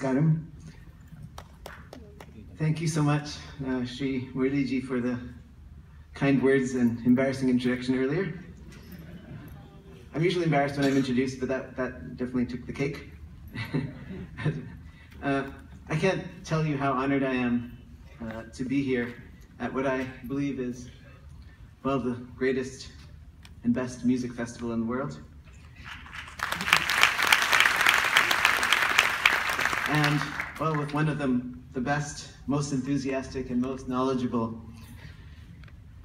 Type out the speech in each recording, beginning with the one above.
Namaskaram. Thank you so much, Sri Murliji, for the kind words and embarrassing introduction earlier. I'm usually embarrassed when I'm introduced, but that definitely took the cake. I can't tell you how honored I am to be here at what I believe is, well, the greatest and best music festival in the world. And, well, with one of the best, most enthusiastic, and most knowledgeable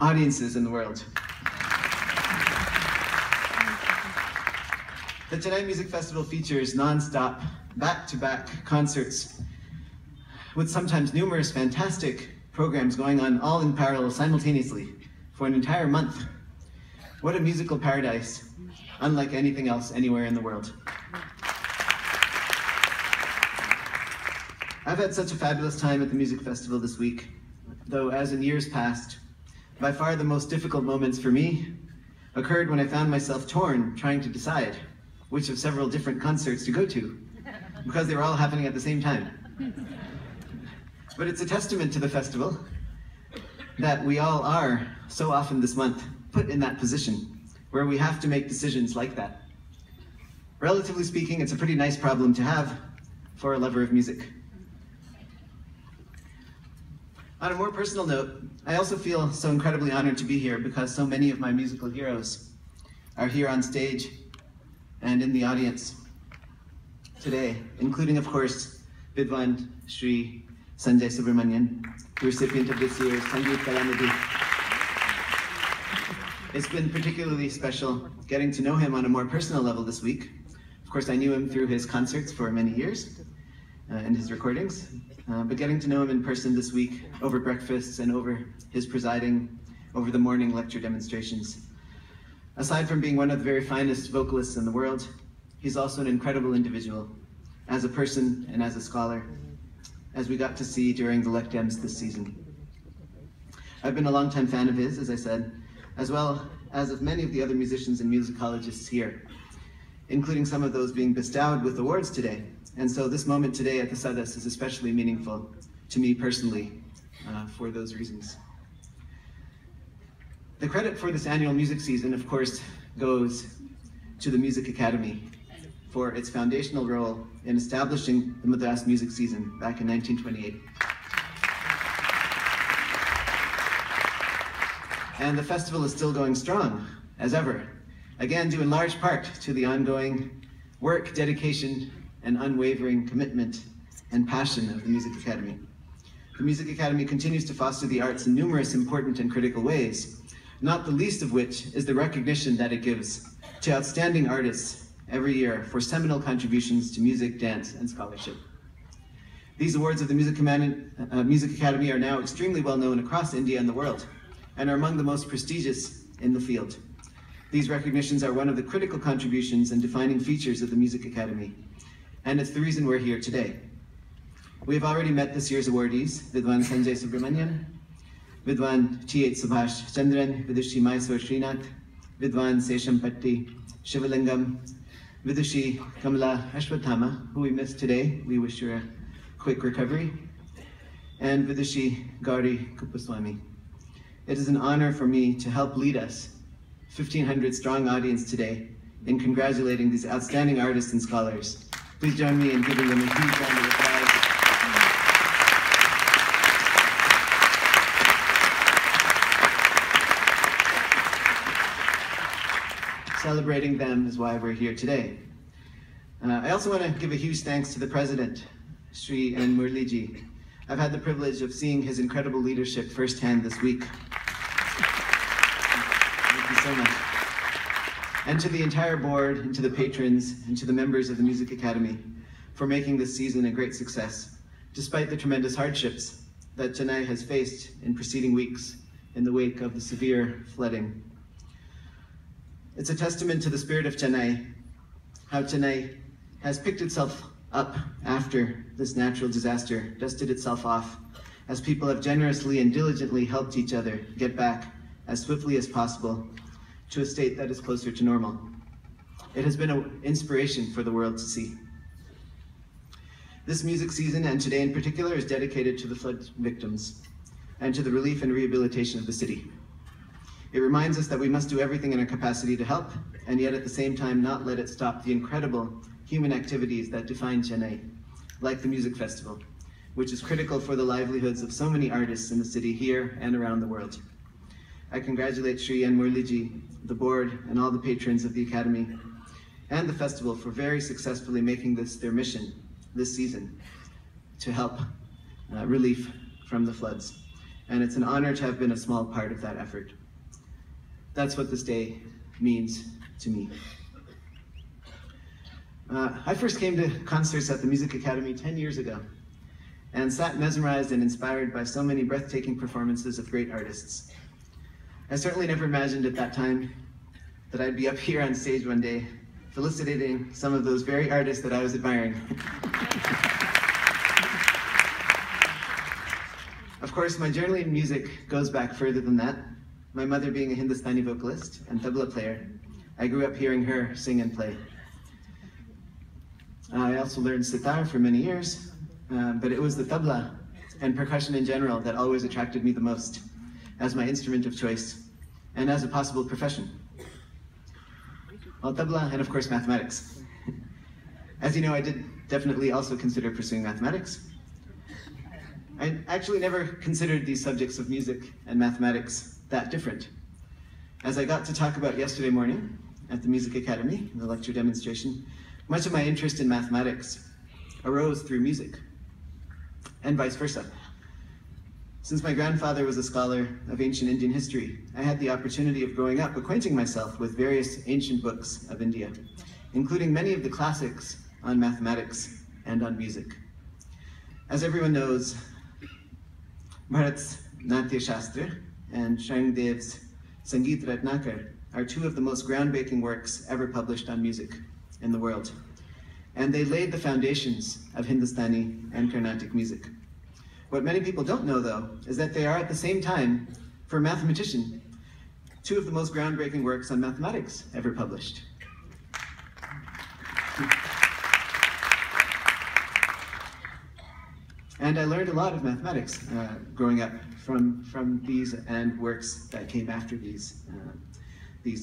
audiences in the world. The Chennai Music Festival features non-stop, back-to-back concerts with sometimes numerous fantastic programs going on all in parallel simultaneously for an entire month. What a musical paradise, unlike anything else anywhere in the world. I've had such a fabulous time at the music festival this week, though as in years past, by far the most difficult moments for me occurred when I found myself torn trying to decide which of several different concerts to go to, because they were all happening at the same time. But it's a testament to the festival that we all are, so often this month, put in that position where we have to make decisions like that. Relatively speaking, it's a pretty nice problem to have for a lover of music. On a more personal note, I also feel so incredibly honored to be here because so many of my musical heroes are here on stage and in the audience today, including, of course, Vidwan Sri Sanjay Subramanian, the recipient of this year's Sangeet Kalanidhi. It's been particularly special getting to know him on a more personal level this week. Of course, I knew him through his concerts for many years and his recordings, but getting to know him in person this week over breakfasts and over his presiding over the morning lecture demonstrations. Aside from being one of the very finest vocalists in the world, he's also an incredible individual, as a person and as a scholar, as we got to see during the Lecdems this season. I've been a longtime fan of his, as I said, as well as of many of the other musicians and musicologists here, including some of those being bestowed with awards today. And so this moment today at the Sadas is especially meaningful to me personally for those reasons. The credit for this annual music season, of course, goes to the Music Academy for its foundational role in establishing the Madras music season back in 1928. And the festival is still going strong, as ever, again due in large part to the ongoing work, dedication, and unwavering commitment and passion of the Music Academy. The Music Academy continues to foster the arts in numerous important and critical ways, not the least of which is the recognition that it gives to outstanding artists every year for seminal contributions to music, dance, and scholarship. These awards of the Music Academy are now extremely well known across India and the world, and are among the most prestigious in the field. These recognitions are one of the critical contributions and defining features of the Music Academy, and it's the reason we're here today. We have already met this year's awardees, Vidwan Sanjay Subramanian, Vidwan T.H. Subhash Chandran, Vidushi Mysore Srinath, Vidwan Sesham Patti Shivalingam, Vidushi Kamala Ashwathama, who we missed today. We wish her a quick recovery, and Vidushi Gauri Kupaswamy. It is an honor for me to help lead us, 1,500 strong audience today, in congratulating these outstanding artists and scholars. Please join me in giving them a huge round of applause. Celebrating them is why we're here today. I also want to give a huge thanks to the President, Sri N. Murliji. I've had the privilege of seeing his incredible leadership firsthand this week. Thank you so much. And to the entire board, and to the patrons, and to the members of the Music Academy for making this season a great success, despite the tremendous hardships that Chennai has faced in preceding weeks in the wake of the severe flooding. It's a testament to the spirit of Chennai, how Chennai has picked itself up after this natural disaster, dusted itself off, as people have generously and diligently helped each other get back as swiftly as possible to a state that is closer to normal. It has been an inspiration for the world to see. This music season, and today in particular, is dedicated to the flood victims and to the relief and rehabilitation of the city. It reminds us that we must do everything in our capacity to help, and yet at the same time not let it stop the incredible human activities that define Chennai, like the music festival, which is critical for the livelihoods of so many artists in the city here and around the world. I congratulate Shri N. Murliji, the board, and all the patrons of the Academy and the festival for very successfully making this their mission this season to help relief from the floods. And it's an honor to have been a small part of that effort. That's what this day means to me. I first came to concerts at the Music Academy 10 years ago and sat mesmerized and inspired by so many breathtaking performances of great artists. I certainly never imagined at that time that I'd be up here on stage one day felicitating some of those very artists that I was admiring. Of course, my journey in music goes back further than that. My mother being a Hindustani vocalist and tabla player, I grew up hearing her sing and play. I also learned sitar for many years, but it was the tabla and percussion in general that always attracted me the most as my instrument of choice and as a possible profession. Well, tabla and of course mathematics. As you know, I did definitely also consider pursuing mathematics. I actually never considered these subjects of music and mathematics that different. As I got to talk about yesterday morning at the Music Academy, in the lecture demonstration, much of my interest in mathematics arose through music, and vice versa. Since my grandfather was a scholar of ancient Indian history, I had the opportunity of growing up acquainting myself with various ancient books of India, including many of the classics on mathematics and on music. As everyone knows, Bharat's Natya Shastra and Shrangdev's Sangeet Ratnakar are two of the most groundbreaking works ever published on music in the world. And they laid the foundations of Hindustani and Carnatic music. What many people don't know, though, is that they are at the same time, for a mathematician, two of the most groundbreaking works on mathematics ever published. And I learned a lot of mathematics growing up from these and works that came after these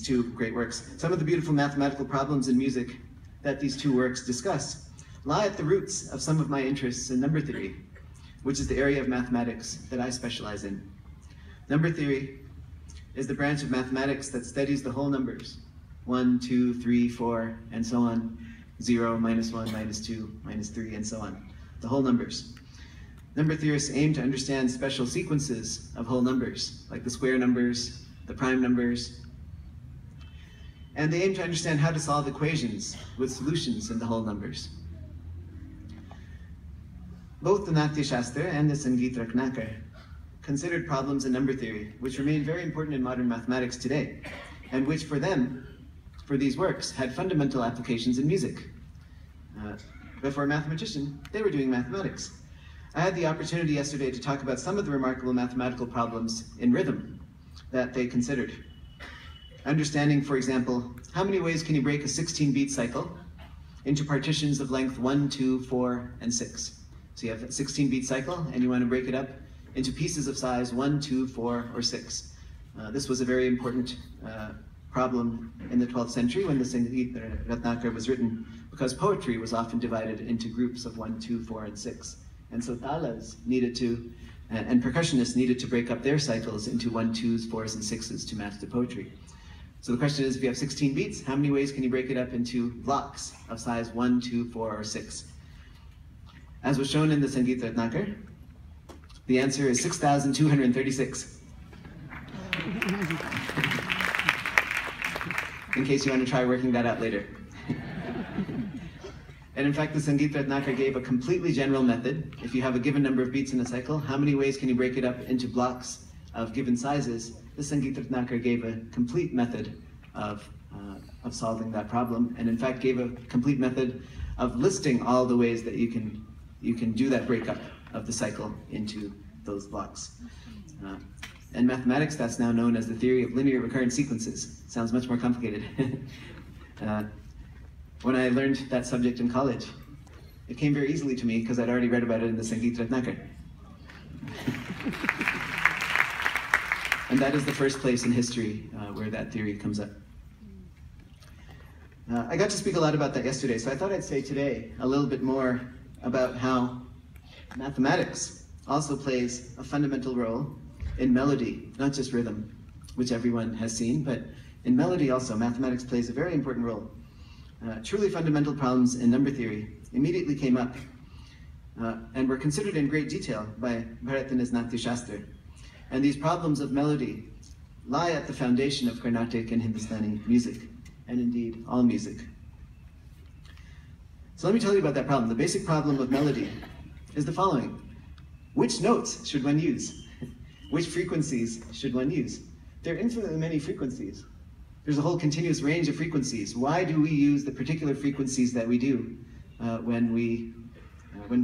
two great works. Some of the beautiful mathematical problems in music that these two works discuss lie at the roots of some of my interests in number theory, which is the area of mathematics that I specialize in. Number theory is the branch of mathematics that studies the whole numbers, 1, 2, 3, 4, and so on, 0, -1, -2, -3, and so on, the whole numbers. Number theorists aim to understand special sequences of whole numbers, like the square numbers, the prime numbers, and they aim to understand how to solve equations with solutions in the whole numbers. Both the Natya Shastra and the Sangeet Ratnakar considered problems in number theory, which remain very important in modern mathematics today, and which for them, for these works, had fundamental applications in music. But for a mathematician, they were doing mathematics. I had the opportunity yesterday to talk about some of the remarkable mathematical problems in rhythm that they considered. Understanding, for example, how many ways can you break a 16-beat cycle into partitions of length 1, 2, 4, and 6. So you have a 16-beat cycle, and you want to break it up into pieces of size 1, 2, 4, or 6. This was a very important problem in the 12th century when the Sangeet Ratnakar was written, because poetry was often divided into groups of 1, 2, 4, and 6. And so talas needed to, and percussionists needed to break up their cycles into 1, 2s, 4s, and 6s to match the poetry. So the question is, if you have 16 beats, how many ways can you break it up into blocks of size 1, 2, 4, or 6? As was shown in the Sangeet Ratnakar, the answer is 6,236. In case you want to try working that out later. And in fact, the Sangeet Ratnakar gave a completely general method. If you have a given number of beats in a cycle, how many ways can you break it up into blocks of given sizes? The Sangeet Ratnakar gave a complete method of solving that problem, and in fact gave a complete method of listing all the ways that you can do that breakup of the cycle into those blocks. In mathematics, that's now known as the theory of linear recurrent sequences. Sounds much more complicated. When I learned that subject in college, It came very easily to me because I'd already read about it in the Sangeet Ratnakar. And that is the first place in history where that theory comes up. I got to speak a lot about that yesterday, so I thought I'd say today a little bit more about how mathematics also plays a fundamental role in melody, not just rhythm, which everyone has seen, but in melody also, mathematics plays a very important role. Truly fundamental problems in number theory immediately came up and were considered in great detail by Bharat and his Natya Shastra. And these problems of melody lie at the foundation of Carnatic and Hindustani music, and indeed all music. So let me tell you about that problem. The basic problem of melody is the following. Which notes should one use? Which frequencies should one use? There are infinitely many frequencies. There's a whole continuous range of frequencies. Why do we use the particular frequencies that we do when we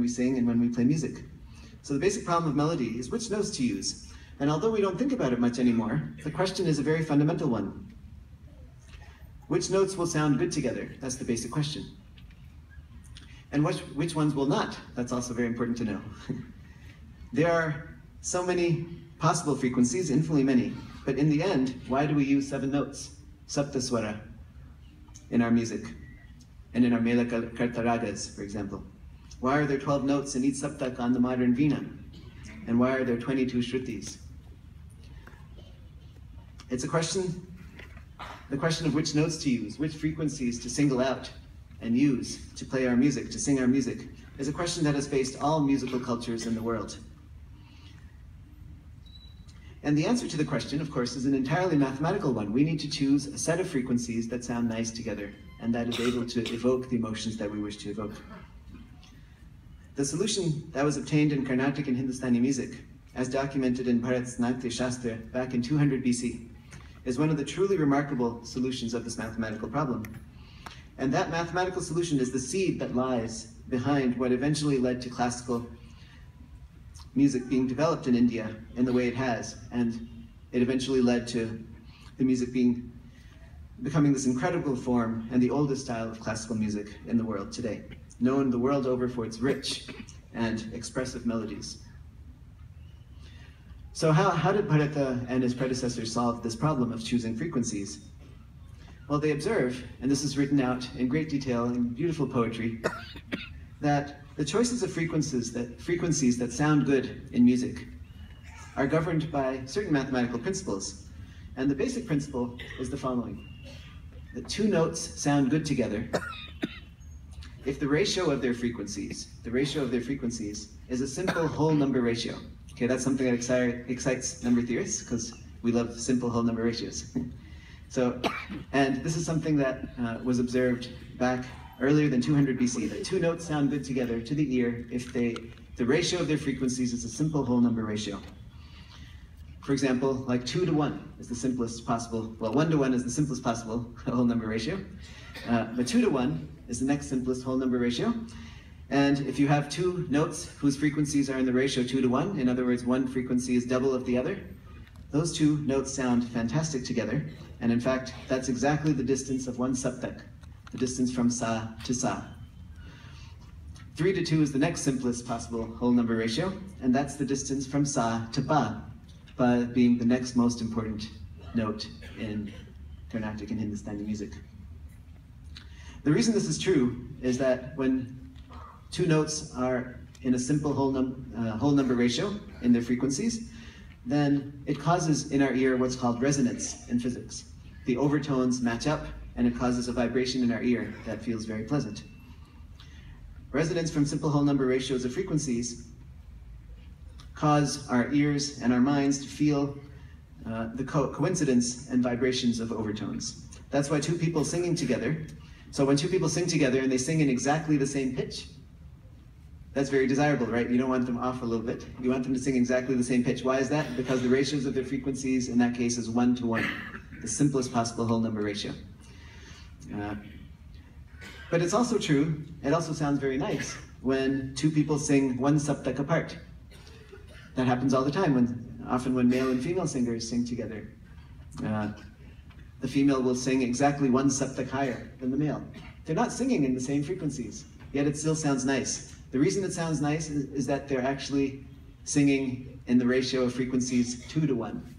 sing and when we play music? So the basic problem of melody is which notes to use. And although we don't think about it much anymore, the question is a very fundamental one. Which notes will sound good together? That's the basic question. And which ones will not? That's also very important to know. There are so many possible frequencies, infinitely many, but in the end, why do we use 7 notes, saptaswara, in our music, and in our Mela Karta ragas, for example? Why are there 12 notes in each saptak on the modern veena? And why are there 22 shrutis? It's the question of which notes to use, which frequencies to single out and use to play our music, to sing our music, is a question that has faced all musical cultures in the world. And the answer to the question, of course, is an entirely mathematical one. We need to choose a set of frequencies that sound nice together, and that is able to evoke the emotions that we wish to evoke. The solution that was obtained in Carnatic and Hindustani music, as documented in Bharat's Natya Shastra back in 200 BC, is one of the truly remarkable solutions of this mathematical problem. And that mathematical solution is the seed that lies behind what eventually led to classical music being developed in India in the way it has, and it eventually led to the music becoming this incredible form and the oldest style of classical music in the world today, known the world over for its rich and expressive melodies. So how did Bharata and his predecessors solve this problem of choosing frequencies? Well, they observe, and this is written out in great detail in beautiful poetry, that the choices of frequencies that sound good in music are governed by certain mathematical principles. And the basic principle is the following: that 2 notes sound good together if the ratio of their frequencies is a simple whole number ratio. Okay, that's something that excites number theorists because we love simple whole number ratios. And this is something that was observed back earlier than 200 BC, that 2 notes sound good together to the ear if the ratio of their frequencies is a simple whole number ratio. For example, like 2 to 1 is the simplest possible, well, 1 to 1 is the simplest possible whole number ratio, but 2 to 1 is the next simplest whole number ratio. And if you have 2 notes whose frequencies are in the ratio 2 to 1, in other words, one frequency is double of the other, those 2 notes sound fantastic together. And in fact, that's exactly the distance of one saptak, the distance from sa to sa. 3 to 2 is the next simplest possible whole number ratio, and that's the distance from sa to pa, pa being the next most important note in Carnatic and Hindustani music. The reason this is true is that when 2 notes are in a simple whole number ratio in their frequencies, then it causes in our ear what's called resonance in physics. The overtones match up, and it causes a vibration in our ear that feels very pleasant. Resonance from simple whole number ratios of frequencies cause our ears and our minds to feel the coincidence and vibrations of overtones. That's why 2 people singing together, so when 2 people sing together and they sing in exactly the same pitch, that's very desirable, right? You don't want them off a little bit. You want them to sing exactly the same pitch. Why is that? Because the ratios of their frequencies in that case is 1 to 1, the simplest possible whole number ratio. But it's also true, it also sounds very nice when 2 people sing 1 saptak apart. That happens all the time, often when male and female singers sing together. The female will sing exactly 1 saptak higher than the male. They're not singing in the same frequencies, yet it still sounds nice. The reason it sounds nice is that they're actually singing in the ratio of frequencies 2 to 1.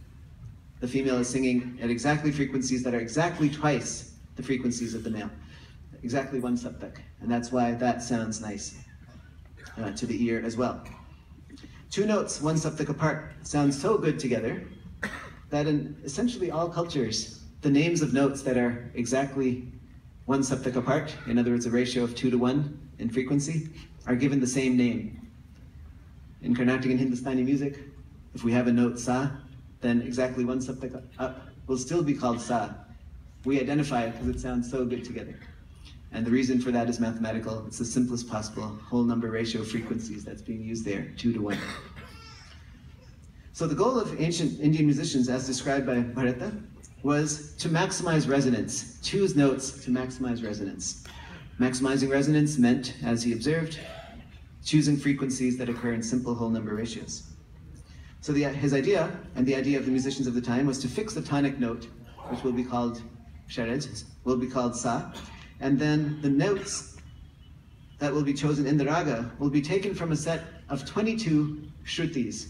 The female is singing at exactly frequencies that are exactly twice the frequencies of the male. Exactly 1 saptak. And that's why that sounds nice to the ear as well. 2 notes, 1 saptak apart, sound so good together that in essentially all cultures, the names of notes that are exactly 1 saptak apart, in other words, a ratio of 2 to 1 in frequency, are given the same name. In Carnatic and Hindustani music, if we have a note sa, then exactly 1 saptak up will still be called sa. We identify it because it sounds so good together. And the reason for that is mathematical. It's the simplest possible whole number ratio of frequencies that's being used there, 2 to 1. So the goal of ancient Indian musicians, as described by Bharata, was to maximize resonance, choose notes to maximize resonance. Maximizing resonance meant, as he observed, choosing frequencies that occur in simple whole number ratios. So his idea, and the idea of the musicians of the time, was to fix the tonic note, which will be called sharaj, will be called sa, and then the notes that will be chosen in the raga will be taken from a set of 22 shrutis.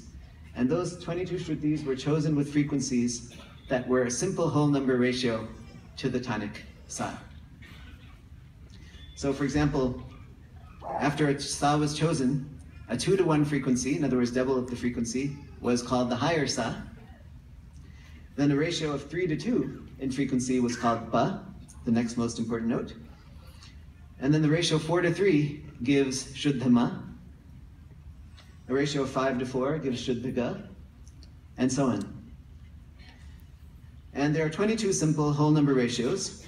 And those 22 shrutis were chosen with frequencies that were a simple whole number ratio to the tonic sa. So for example, after a sa was chosen, a 2 to 1 frequency, in other words, double of the frequency, was called the higher sa. Then a ratio of 3 to 2 in frequency was called pa, the next most important note. And then the ratio 4 to 3 gives shuddha ma. A ratio of 5 to 4 gives shuddha ga, and so on. And there are 22 simple whole number ratios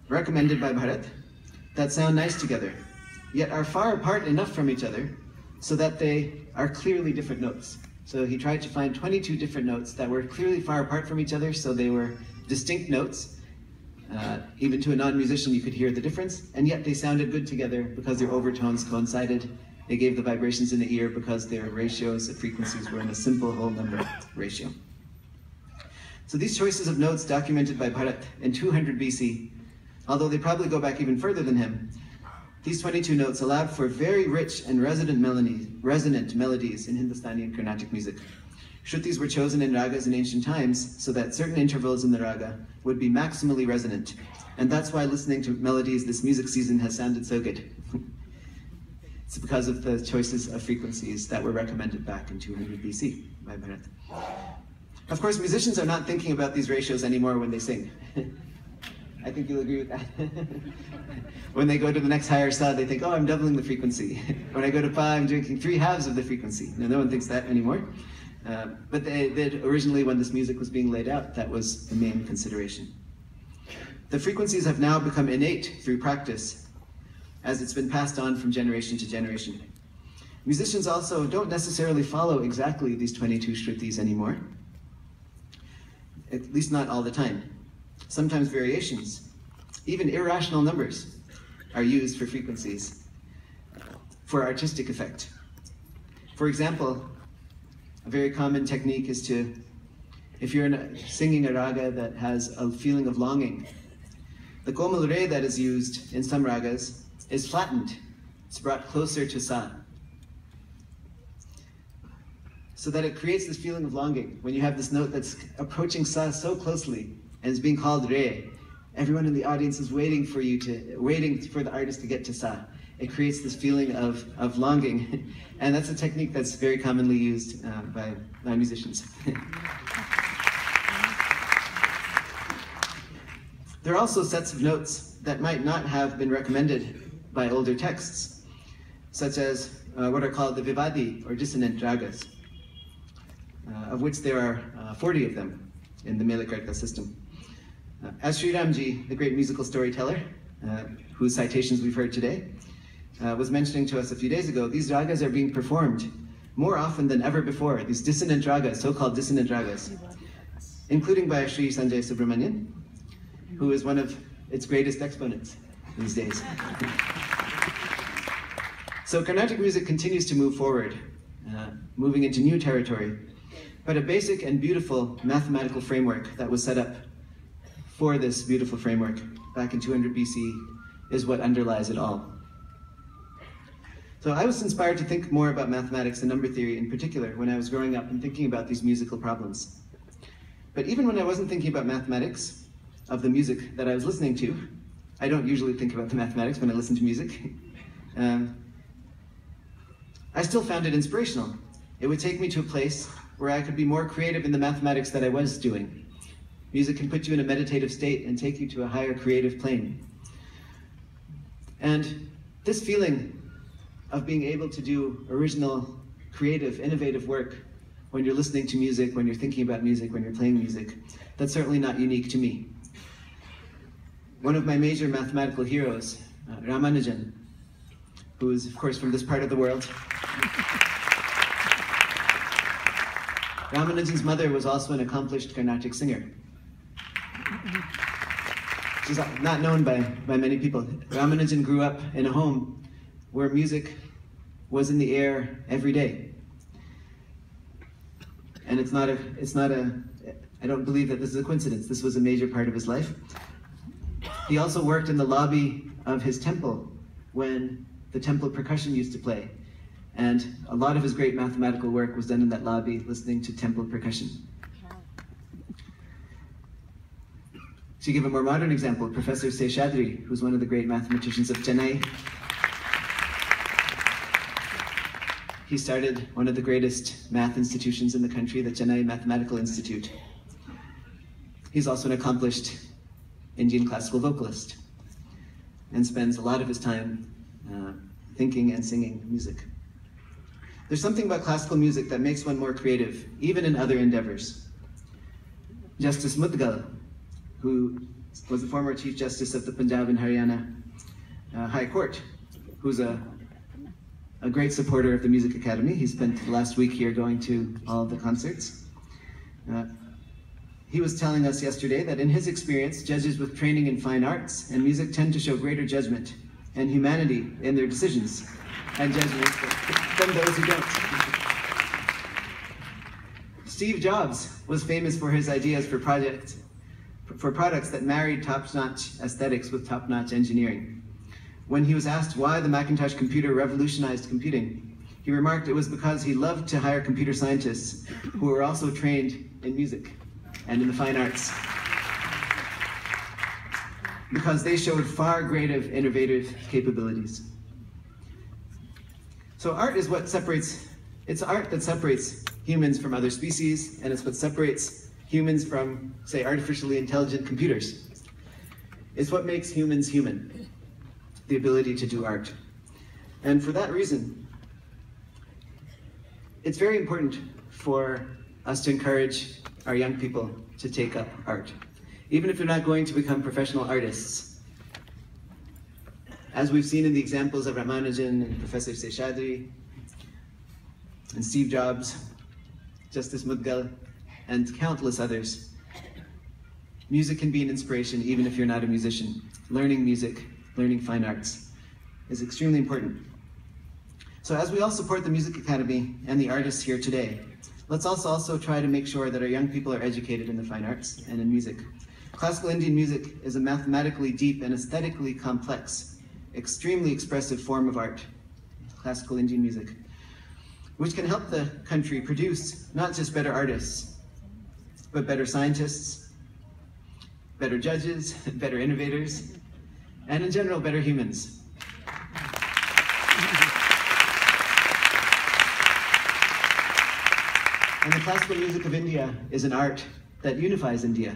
recommended by Bharat that sound nice together, yet are far apart enough from each other so that they are clearly different notes. So he tried to find 22 different notes that were clearly far apart from each other, so they were distinct notes. Even to a non-musician you could hear the difference, and yet they sounded good together because their overtones coincided. They gave the vibrations in the ear because their ratios of frequencies were in a simple whole number ratio. So these choices of notes documented by Bharat in 200 BC, although they probably go back even further than him, these 22 notes allowed for very rich and resonant melodies in Hindustani and Carnatic music. Shrutis were chosen in ragas in ancient times so that certain intervals in the raga would be maximally resonant. And that's why listening to melodies this music season has sounded so good. It's because of the choices of frequencies that were recommended back in 200 BC by Bharat. Of course, musicians are not thinking about these ratios anymore when they sing. I think you'll agree with that. When they go to the next higher sa, they think, oh, I'm doubling the frequency. When I go to pa, I'm drinking 3/2 of the frequency. Now, no one thinks that anymore. But they did originally, when this music was being laid out, that was the main consideration. The frequencies have now become innate through practice, as it's been passed on from generation to generation. Musicians also don't necessarily follow exactly these 22 shrutis anymore, at least not all the time. Sometimes variations, even irrational numbers, are used for frequencies for artistic effect. For example, a very common technique is to, if you're singing a raga that has a feeling of longing, the komal re that is used in some ragas is flattened. It's brought closer to sa, so that it creates this feeling of longing. When you have this note that's approaching sa so closely and is being called re, everyone in the audience is waiting for the artist to get to sa. It creates this feeling of longing, and that's a technique that's very commonly used by musicians. There are also sets of notes that might not have been recommended by older texts, such as what are called the vivadi, or dissonant ragas, of which there are 40 of them in the Melakarta system. As Sri Ramji, the great musical storyteller, whose citations we've heard today, was mentioning to us a few days ago, these ragas are being performed more often than ever before, these dissonant ragas, so-called dissonant ragas, including by Sri Sanjay Subramanian, who is one of its greatest exponents these days. So Carnatic music continues to move forward, moving into new territory, but a basic and beautiful mathematical framework that was set up for this beautiful framework back in 200 BC is what underlies it all. So I was inspired to think more about mathematics and number theory in particular when I was growing up and thinking about these musical problems. But even when I wasn't thinking about mathematics of the music that I was listening to, I don't usually think about the mathematics when I listen to music, I still found it inspirational. It would take me to a place where I could be more creative in the mathematics that I was doing. Music can put you in a meditative state and take you to a higher creative plane. And this feeling of being able to do original, creative, innovative work when you're listening to music, when you're thinking about music, when you're playing music, that's certainly not unique to me. One of my major mathematical heroes, Ramanujan, who is of course from this part of the world. Ramanujan's mother was also an accomplished Carnatic singer. She's not known by many people. Ramanujan grew up in a home where music was in the air every day. And I don't believe that this is a coincidence. This was a major part of his life. He also worked in the lobby of his temple when the temple percussion used to play. And a lot of his great mathematical work was done in that lobby, listening to temple percussion. To give a more modern example, Professor Seshadri, who's one of the great mathematicians of Chennai, he started one of the greatest math institutions in the country, the Chennai Mathematical Institute. He's also an accomplished Indian classical vocalist and spends a lot of his time thinking and singing music. There's something about classical music that makes one more creative, even in other endeavors. Justice Mudgal, who was the former Chief Justice of the Punjab and Haryana High Court, who's a great supporter of the Music Academy. He spent the last week here going to all of the concerts. He was telling us yesterday that in his experience, judges with training in fine arts and music tend to show greater judgment and humanity in their decisions and judgment than those who don't. Steve Jobs was famous for his ideas for products that married top-notch aesthetics with top-notch engineering. When he was asked why the Macintosh computer revolutionized computing, he remarked it was because he loved to hire computer scientists who were also trained in music and in the fine arts, because they showed far greater innovative capabilities. So art is what separates, it's art that separates humans from other species, and it's what separates humans from, say, artificially intelligent computers. It's what makes humans human, the ability to do art. And for that reason, it's very important for us to encourage our young people to take up art, even if they're not going to become professional artists. As we've seen in the examples of Ramanujan and Professor Seshadri, and Steve Jobs, Justice Mudgal, and countless others, music can be an inspiration even if you're not a musician. Learning music, learning fine arts is extremely important. So as we all support the Music Academy and the artists here today, let's also try to make sure that our young people are educated in the fine arts and in music. Classical Indian music is a mathematically deep and aesthetically complex, extremely expressive form of art, classical Indian music, which can help the country produce not just better artists, but better scientists, better judges, better innovators, and in general, better humans. And the classical music of India is an art that unifies India.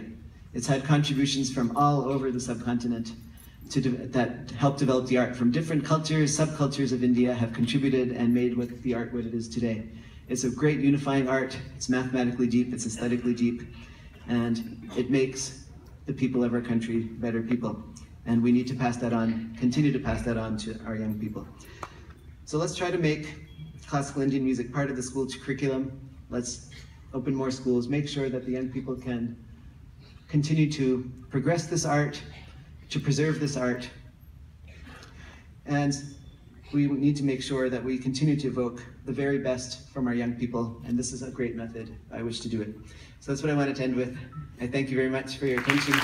It's had contributions from all over the subcontinent that helped develop the art. From different cultures, subcultures of India have contributed and made the art what it is today. It's a great unifying art. It's mathematically deep, it's aesthetically deep, and it makes the people of our country better people. And we need to pass that on, continue to pass that on to our young people. So let's try to make classical Indian music part of the school curriculum. Let's open more schools, make sure that the young people can continue to progress this art, to preserve this art. And we need to make sure that we continue to evoke the very best from our young people, and this is a great method by which to do it. So that's what I wanted to end with. I thank you very much for your attention.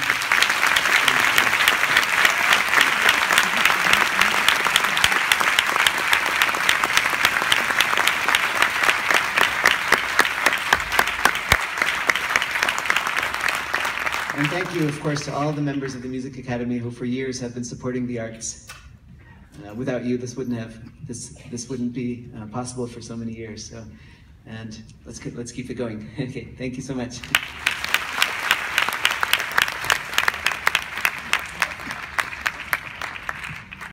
And thank you, of course, to all the members of the Music Academy who for years have been supporting the arts. Without you, this wouldn't be possible for so many years. So, and let's keep it going. Okay, thank you so much.